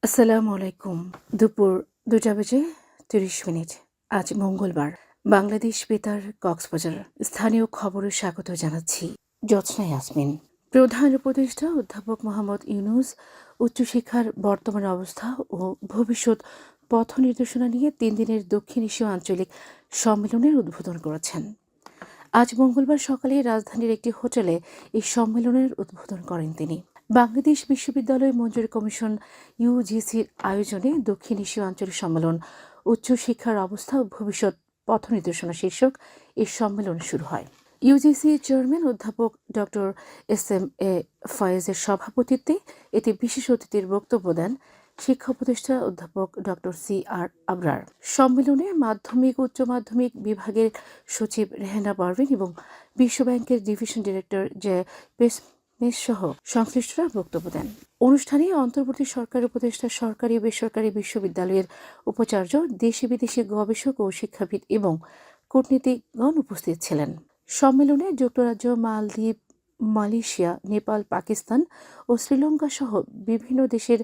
আসসালামু আলাইকুম। দুপুর ২টা বেজে ৩০ মিনিট। আজ মঙ্গলবার। বাংলাদেশ বেতার কক্সবাজার। স্থানীয় খবরে স্বাগত জানাচ্ছি জ্যোৎস্না ইয়াসমিন। প্রধান উপদেষ্টা অধ্যাপক মোহাম্মদ ইউনূস উচ্চশিক্ষার বর্তমান অবস্থা ও ভবিষ্যৎ পথ নির্দেশনা নিয়ে ৩ দিনের দক্ষিণ এশীয় আঞ্চলিক সম্মেলনের উদ্বোধন করেছেন। আজ মঙ্গলবার সকালে রাজধানীর একটি হোটেলে এই সম্মেলনের উদ্বোধন করেন তিনি। বাংলাদেশ বিশ্ববিদ্যালয় মঞ্জুরি কমিশন ইউজিসির আয়োজনে দক্ষিণ এশীয় আঞ্চলিক সম্মেলন উচ্চশিক্ষার অবস্থা ও ভবিষ্যৎ পথ নির্দেশনা শীর্ষক এই সম্মেলন শুরু হয়। ইউজিসি চেয়ারম্যান অধ্যাপক ডক্টর এস.এম.এ ফয়েজের সভাপতিত্বে এতে বিশেষ অতিথির বক্তব্য দেন শিক্ষা উপদেষ্টা অধ্যাপক ডক্টর সি.আর. আবরার। সম্মেলনে মাধ্যমিক উচ্চ মাধ্যমিক বিভাগের সচিব রেহেনা পারভীন এবং বিশ্বব্যাংকের ডিভিশন ডিরেক্টর জে মেস সহ সংশ্লিষ্টরা বক্তব্য দেন। অনুষ্ঠানে অন্তর্বর্তী সরকার উপদেষ্টা সরকারি ও বেসরকারি বিশ্ববিদ্যালয়ের উপাচার্য, দেশি বিদেশি গবেষক ও শিক্ষাবিদ এবং কূটনীতিকগণ উপস্থিত ছিলেন। সম্মেলনে যুক্তরাজ্য, মালদ্বীপ, মালয়েশিয়া, নেপাল, পাকিস্তান ও শ্রীলঙ্কা সহ বিভিন্ন দেশের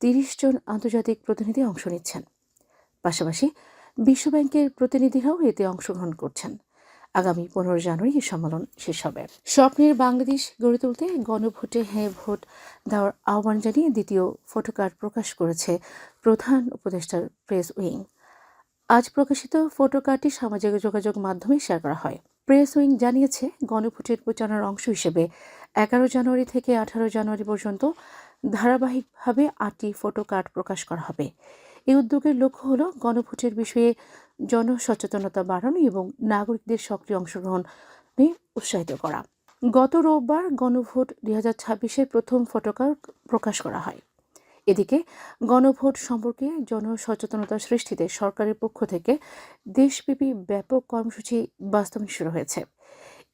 ৩০ জন আন্তর্জাতিক প্রতিনিধি অংশ নিচ্ছেন। পাশাপাশি বিশ্বব্যাংকের প্রতিনিধিরাও এতে অংশগ্রহণ করছেন। আগামী ১৫ জানুয়ারি এই সম্মেলন শেষ হবে। স্বপ্নের বাংলাদেশ গড়ে তুলতে গণভোটে হ্যাঁ ভোট দেওয়ার আহ্বান জানিয়ে দ্বিতীয় ফটোকার্ড প্রকাশ করেছে প্রধান উপদেষ্টার প্রেস উইং। আজ প্রকাশিত ফটোকার্ডটি সামাজিক যোগাযোগ মাধ্যমে শেয়ার করা হয়। প্রেস উইং জানিয়েছে, গণভোটের প্রচারণার অংশ হিসেবে ১১ জানুয়ারি থেকে ১৮ জানুয়ারি পর্যন্ত ধারাবাহিকভাবে ৮টি ফটোকার্ড প্রকাশ করা হবে। এই উদ্যোগের লক্ষ্য হল গণভোটের বিষয়ে জনসচেতনতা বাড়ানো এবং নাগরিকদের সক্রিয় অংশগ্রহণে উৎসাহিত করা। গত রোববার গণভোট ২০২৬-এর প্রথম ফটোকার্ড প্রকাশ করা হয়। এদিকে গণভোট সম্পর্কে জনসচেতনতা সৃষ্টিতে সরকারের পক্ষ থেকে দেশব্যাপী ব্যাপক কর্মসূচি বাস্তবায়ন শুরু হয়েছে।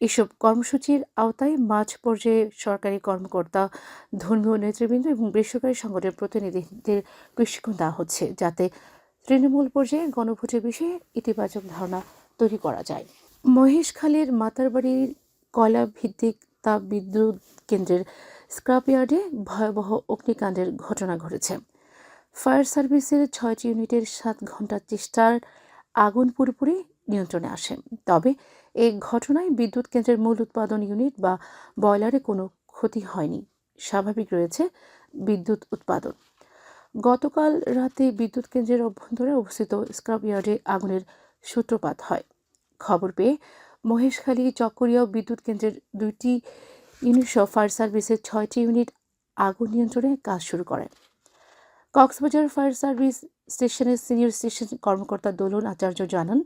এসব কর্মসূচির আওতায় মাঝ পর্যায়ে সরকারি কর্মকর্তা, ধর্মীয় নেতৃবৃন্দ এবং বেসরকারি সংগঠনের প্রতিনিধিদের প্রশিক্ষণ দেওয়া হচ্ছে, যাতে তৃণমূল পর্যায়ে গণভোটের বিষয়ে ইতিবাচক ধারণা তৈরি করা যায়। মহেশখালীর মাতারবাড়ির কয়লাভিত্তিক তাপবিদ্যুৎ কেন্দ্রের স্ক্র্যাপইয়ার্ডে ভয়াবহ অগ্নিকাণ্ডের ঘটনা ঘটেছে। ফায়ার সার্ভিসের ৬টি ইউনিটের ৭ ঘণ্টার চেষ্টার আগুন পুরোপুরি নিয়ন্ত্রণে আসে। তবে এই ঘটনায় বিদ্যুৎ কেন্দ্রের মূল উৎপাদন ইউনিট বা বয়লারে কোনো ক্ষতি হয়নি। স্বাভাবিক রয়েছে বিদ্যুৎ উৎপাদন। গতকাল রাতে বিদ্যুৎ কেন্দ্রের অভ্যন্তরে অবস্থিত স্ক্র্যাপইয়ার্ডে আগুনের সূত্রপাত হয়। খবর পেয়ে মহেশখালী, চকরিয়া বিদ্যুৎ কেন্দ্রের ২টি ইউনিট সহ ফায়ার সার্ভিসের ৬টি ইউনিট আগুন নিয়ন্ত্রণে কাজ শুরু করে। কক্সবাজার ফায়ার সার্ভিস স্টেশনের সিনিয়র স্টেশন কর্মকর্তা দোলন আচার্য জানান,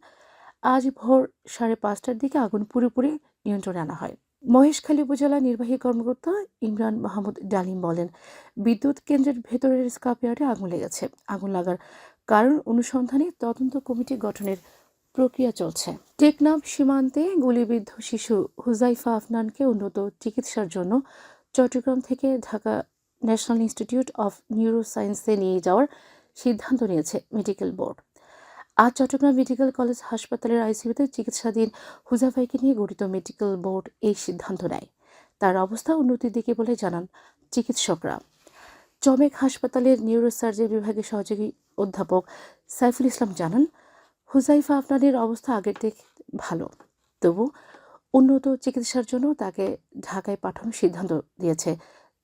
আজ ভোর ৫:৩০টার দিকে আগুন পুরোপুরি নিয়ন্ত্রণে আনা হয়। মহেশখালী উপজেলা নির্বাহী কর্মকর্তা ইমরান মাহমুদ ডালিম বলেন, বিদ্যুৎ কেন্দ্রের ভেতরের স্ক্র্যাপইয়ার্ডে আগুন লেগেছে। আগুন লাগার কারণ অনুসন্ধানে তদন্ত কমিটি গঠনের প্রক্রিয়া চলছে। টেকনাফ সীমান্তে গুলিবিদ্ধ শিশু হুজাইফা আফনানকে উন্নত চিকিৎসার জন্য চট্টগ্রাম থেকে ঢাকা ন্যাশনাল ইনস্টিটিউট অফ নিউরোসায়েন্সে নিয়ে যাওয়ার সিদ্ধান্ত নিয়েছে মেডিকেল বোর্ড। আজ চট্টগ্রাম মেডিকেল কলেজ হাসপাতালের আইসিইউতে চিকিৎসাধীন হুজাইফাকে নিয়ে গঠিত মেডিকেল বোর্ড এই সিদ্ধান্ত নেয়। তার অবস্থা উন্নতির দিকে বলে জানান চিকিৎসকরা। চমেক হাসপাতালের নিউরোসার্জারি বিভাগের সহযোগী অধ্যাপক সাইফুল ইসলাম জানান, হুজাইফা আফনানের অবস্থা আগের থেকে ভালো, তবু উন্নত চিকিৎসার জন্য তাকে ঢাকায় পাঠানোর সিদ্ধান্ত দিয়েছে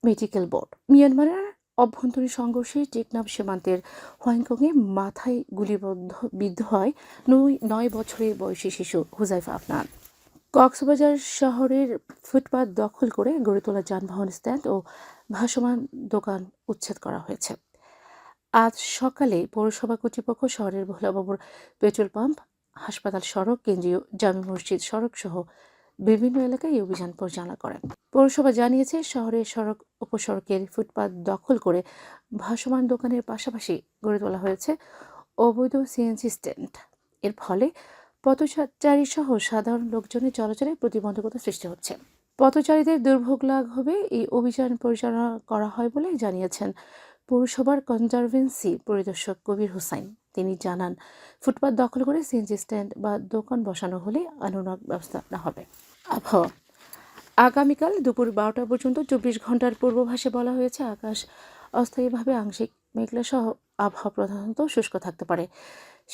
মেডিকেল বোর্ড। মিয়ানমারের অভ্যন্তরীণ সংঘর্ষে টেকনাফ সীমান্তের হোয়াংকংয়ে মাথায় গুলিবিদ্ধ হয় ৯ বছরের বয়সী শিশু হুজাইফা আফনান। কক্সবাজার শহরের ফুটপাত দখল করে গড়ে তোলা যানবাহন স্ট্যান্ড ও ভাসমান দোকান উচ্ছেদ করা হয়েছে। আজ সকালে পৌরসভা কর্তৃপক্ষ শহরের ভোলাবাবুর পেট্রোল পাম্প, হাসপাতাল সড়ক, কেন্দ্রীয় জামে মসজিদ সড়ক সহ বিভিন্ন এলাকায় এই অভিযান পরিচালনা করে। পৌরসভা জানিয়েছে, শহরের সড়ক উপসড়কের ফুটপাত দখল করে ভাসমান দোকানের পাশাপাশি গড়ে তোলা হয়েছে অবৈধ সিএনজি স্ট্যান্ড। এর ফলে পথচারী সহ সাধারণ লোকজনের চলাচলে প্রতিবন্ধকতা সৃষ্টি হচ্ছে। পথচারীদের দুর্ভোগ লাঘবে এই অভিযান পরিচালনা করা হয় বলে জানিয়েছেন পৌরসভার কনজারভেন্সি পরিদর্শক কবির হোসাইন। তিনি জানান, ফুটপাত দখল করে সিএনজি স্ট্যান্ড বা দোকান বসানো হলে আইনানুগ ব্যবস্থা নেওয়া হবে। আবহাওয়া, আগামীকাল দুপুর ১২টা পর্যন্ত ২৪ ঘন্টার পূর্বাভাসে বলা হয়েছে, আকাশ অস্থায়ীভাবে আংশিক মেঘলা সহ আবহাওয়া প্রধানত শুষ্ক থাকতে পারে।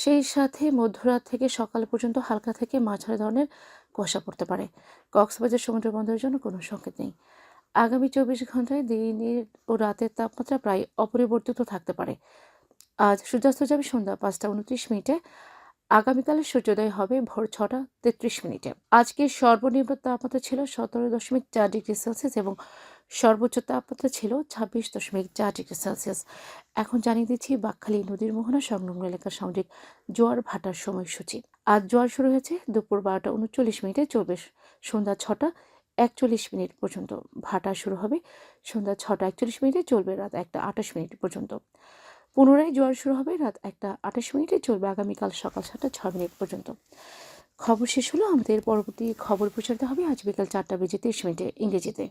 সেই সাথে মধ্যরাত থেকে সকাল পর্যন্ত হালকা থেকে মাঝারি ধরনের কুয়াশা পড়তে পারে। কক্সবাজার সমুদ্র বন্দরের জন্য কোনো সংকেত নেই। আগামী 24 ঘন্টায় দিনের ও রাতের তাপমাত্রা প্রায় অপরিবর্তিত থাকতে পারে। আজ সূর্যাস্ত যাবে সন্ধ্যা 5টা 29 মিনিটে। আগামীকালের সূর্যোদয় হবে ভোর 6টা 33 মিনিটে। আজকে সর্বনিম্ন তাপমাত্রা ছিল 17.4 ডিগ্রি সেলসিয়াস এবং সর্বোচ্চ তাপমাত্রা ছিল 26.4 ডিগ্রি সেলসিয়াস। এখন জানিয়ে দিচ্ছি বাঁকখালী নদীর মোহনা সংলগ্ন এলাকার সামুদ্রিক জোয়ার ভাটার সময়সূচি। আজ জোয়ার শুরু হয়েছে দুপুর 12টা 39 মিনিটে, চলবে সন্ধ্যা 6টা 41 মিনিট পর্যন্ত। ভাটা শুরু হবে সন্ধ্যা 6টা 41 মিনিটে, চলবে রাত 1টা 28 মিনিট পর্যন্ত। পুনরায় জোয়ার শুরু হবে রাত 1টা 28 মিনিটে, চলবে আগামীকাল সকাল 7টা 6 মিনিট পর্যন্ত। খবর শেষ হলো। আমাদের পরবর্তী খবর প্রচারিত হবে আজ বিকাল 4টা বেজে 30 মিনিটে ইংরেজিতে।